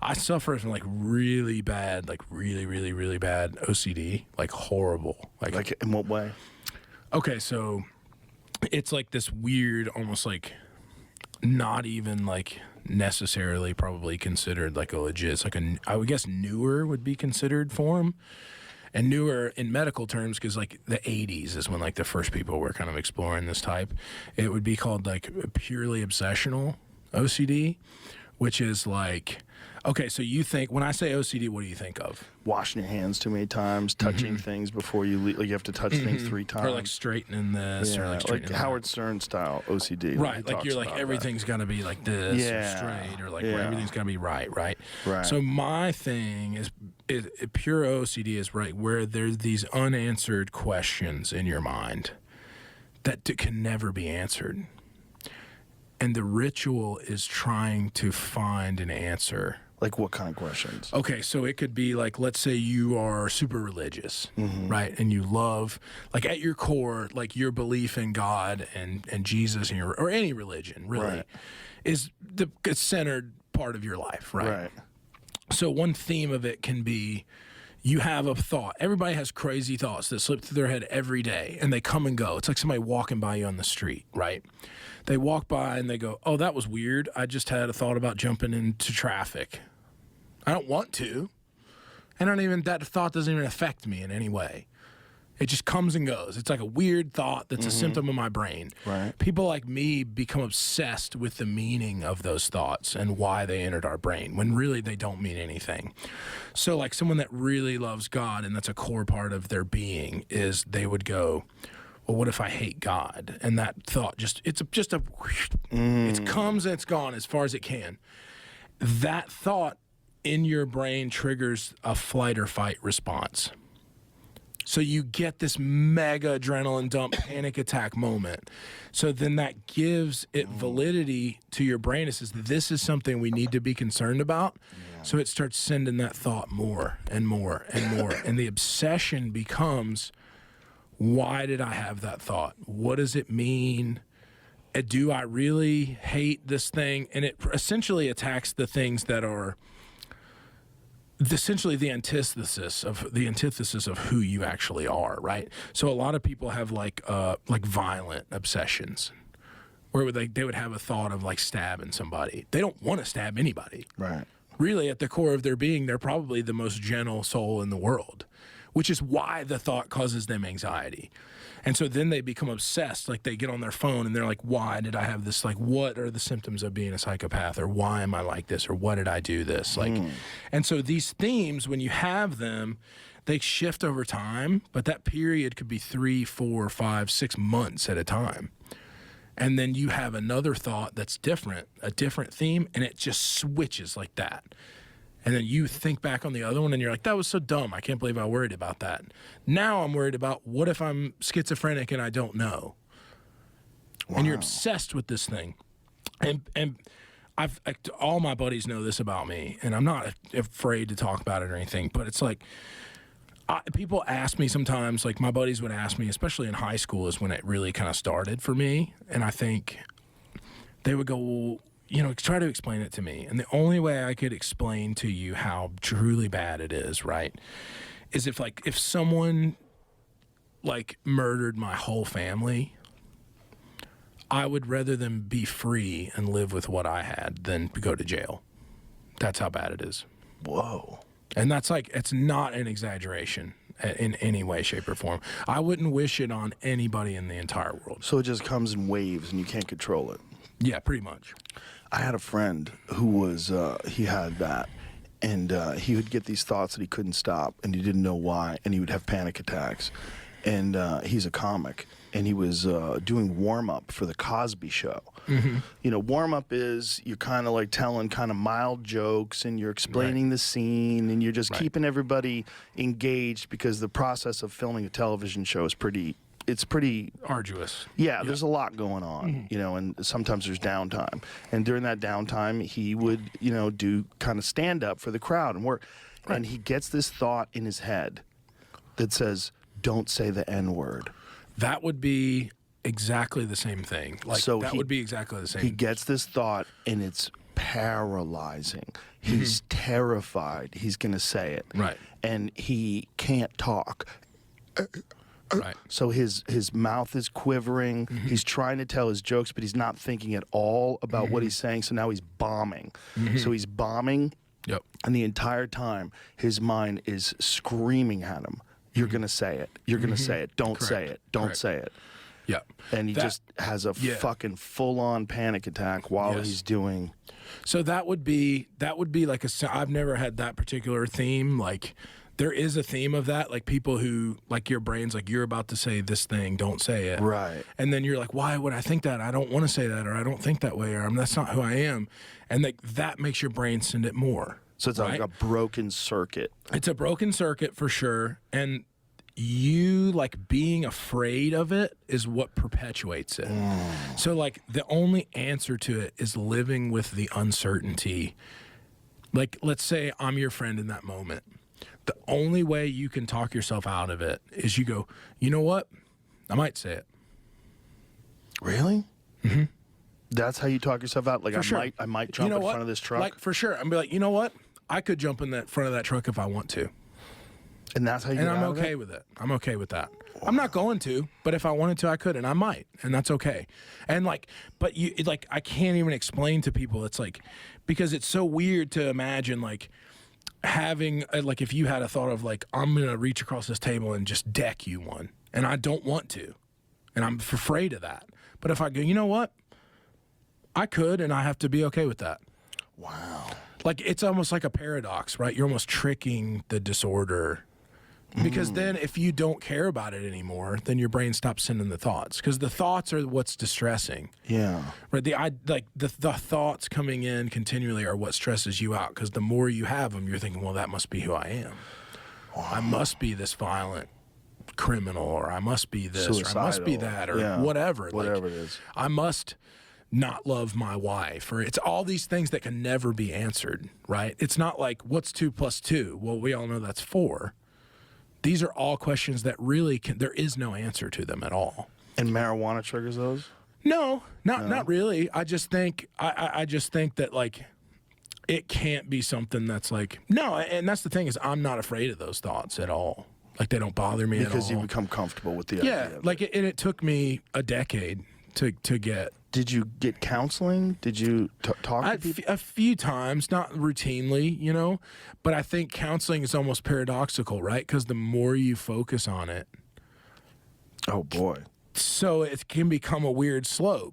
I suffer from like really bad, like really, really, really bad OCD, like horrible. Like in what way? Okay, so it's like this weird, almost like not even like necessarily probably considered like a legit, it's like I would guess newer would be considered form. And newer in medical terms, because like the 80s is when like the first people were kind of exploring this type. It would be called like purely obsessional OCD, which is like, okay, so you think, when I say OCD, what do you think of? Washing your hands too many times, touching things before you leave. Like you have to touch things 3 times. Or like straightening this, or like straightening Howard Stern style OCD. Right, like you're like everything's got to be like this or straight, or like everything's got to be right. So my thing is pure OCD is right where there's these unanswered questions in your mind that can never be answered. And the ritual is trying to find an answer. Like what kind of questions? Okay, so it could be like, let's say you are super religious, right? And you love, like at your core, like your belief in God and Jesus, and or any religion, really, is the centered part of your life, right? So one theme of it can be, you have a thought. Everybody has crazy thoughts that slip through their head every day, and they come and go. It's like somebody walking by you on the street, right? They walk by and they go, oh, that was weird. I just had a thought about jumping into traffic. I don't want to. That thought doesn't even affect me in any way. It just comes and goes. It's like a weird thought that's a symptom of my brain. Right. People like me become obsessed with the meaning of those thoughts and why they entered our brain, when really they don't mean anything. So like someone that really loves God, and that's a core part of their being, is they would go, well, what if I hate God? And that thought it comes and it's gone as far as it can. That thought in your brain triggers a flight or fight response. So you get this mega adrenaline dump panic attack moment. So then that gives it validity to your brain. It says, this is something we need to be concerned about. Yeah. So it starts sending that thought more and more and more. And the obsession becomes, why did I have that thought? What does it mean? Do I really hate this thing? And it essentially attacks the things that are essentially the antithesis of who you actually are, right? So a lot of people have like violent obsessions, where they would have a thought of like stabbing somebody. They don't want to stab anybody. Right. Really, at the core of their being, they're probably the most gentle soul in the world, which is why the thought causes them anxiety. And so then they become obsessed. Like they get on their phone and they're like, why did I have this? Like, what are the symptoms of being a psychopath? Or why am I like this? Or what did I do this? Like, and so these themes, when you have them, they shift over time, but that period could be 3, 4, 5, 6 months at a time. And then you have another thought that's different, a different theme, and it just switches like that. And then you think back on the other one and you're like, that was so dumb. I can't believe I worried about that. Now I'm worried about, what if I'm schizophrenic and I don't know? Wow. And you're obsessed with this thing. And all my buddies know this about me, and I'm not afraid to talk about it or anything, but it's like, people ask me sometimes, like my buddies would ask me, especially in high school is when it really kind of started for me. And I think they would go, well, try to explain it to me. And the only way I could explain to you how truly bad it is, right, is if someone like murdered my whole family, I would rather them be free and live with what I had than go to jail. That's how bad it is. Whoa. And that's like, it's not an exaggeration in any way, shape, or form. I wouldn't wish it on anybody in the entire world. So it just comes in waves and you can't control it. Yeah, pretty much. I had a friend who was, he had that, and he would get these thoughts that he couldn't stop, and he didn't know why, and he would have panic attacks. And he's a comic, and he was doing warm-up for the Cosby Show. Warm-up is you're kind of like telling kind of mild jokes, and you're explaining the scene, and you're just keeping everybody engaged, because the process of filming a television show is pretty arduous. Yeah, there's a lot going on, and sometimes there's downtime. And during that downtime, he would, do kind of stand up for the crowd and work. Right. And he gets this thought in his head that says, don't say the N-word. That would be exactly the same thing. Like, so would be exactly the same. He gets this thought, and it's paralyzing. He's terrified he's going to say it. Right. And he can't talk. Right. So his mouth is quivering. He's trying to tell his jokes, but he's not thinking at all about what he's saying. So now he's bombing. So he's bombing. Yep. And the entire time, his mind is screaming at him. You're going to say it. You're going to say it. Don't say it. Don't say it. Yep. And he just has a fucking full-on panic attack while he's doing. So that would be like I've never had that particular theme. Like, there is a theme of that, like people who, like, your brain's like, you're about to say this thing, don't say it. Right. And then you're like, why would I think that? I don't want to say that, or I don't think that way, or that's not who I am. And like, that makes your brain send it more. So it's like a broken circuit. It's a broken circuit for sure. And you, like, being afraid of it is what perpetuates it. So, like, the only answer to it is living with the uncertainty. Like, let's say I'm your friend in that moment. The only way you can talk yourself out of it is you go, you know what? I might say it. Really? That's how you talk yourself out? Like, I might jump in front of this truck? Like, for sure. I'm be like, you know what? I could jump in front of that truck if I want to. And that's how you And get I'm out of okay it? with it. I'm okay with that. Wow. I'm not going to, but if I wanted to, I could, and I might, and that's okay. And like, but I can't even explain to people. It's like, because it's so weird to imagine, like, having, like, if you had a thought of, like, I'm going to reach across this table and just deck you one, and I don't want to, and I'm afraid of that. But if I go, you know what? I could, and I have to be okay with that. Wow. Like, it's almost like a paradox, right? You're almost tricking the disorder. Because then if you don't care about it anymore, then your brain stops sending the thoughts. Because the thoughts are what's distressing. Yeah. Right? The thoughts coming in continually are what stresses you out. Because the more you have them, you're thinking, well, that must be who I am. Wow. I must be this violent criminal, or I must be this, suicidal, or I must be that, or whatever. Whatever it is. I must not love my wife, or it's all these things that can never be answered, right? It's not like, what's 2 + 2? Well, we all know that's 4. These are all questions that really there is no answer to them at all. And marijuana triggers those? No, not really. I just think I just think that, like, it can't be something that's like, no, and that's the thing, is I'm not afraid of those thoughts at all. Like, they don't bother me at all. Because you become comfortable with the idea of it. Like, it took me a decade to get. Did you get counseling? Did you talk to people? A few times, not routinely, you know, but I think counseling is almost paradoxical, right? Because the more you focus on it, oh boy, so it can become a weird slope.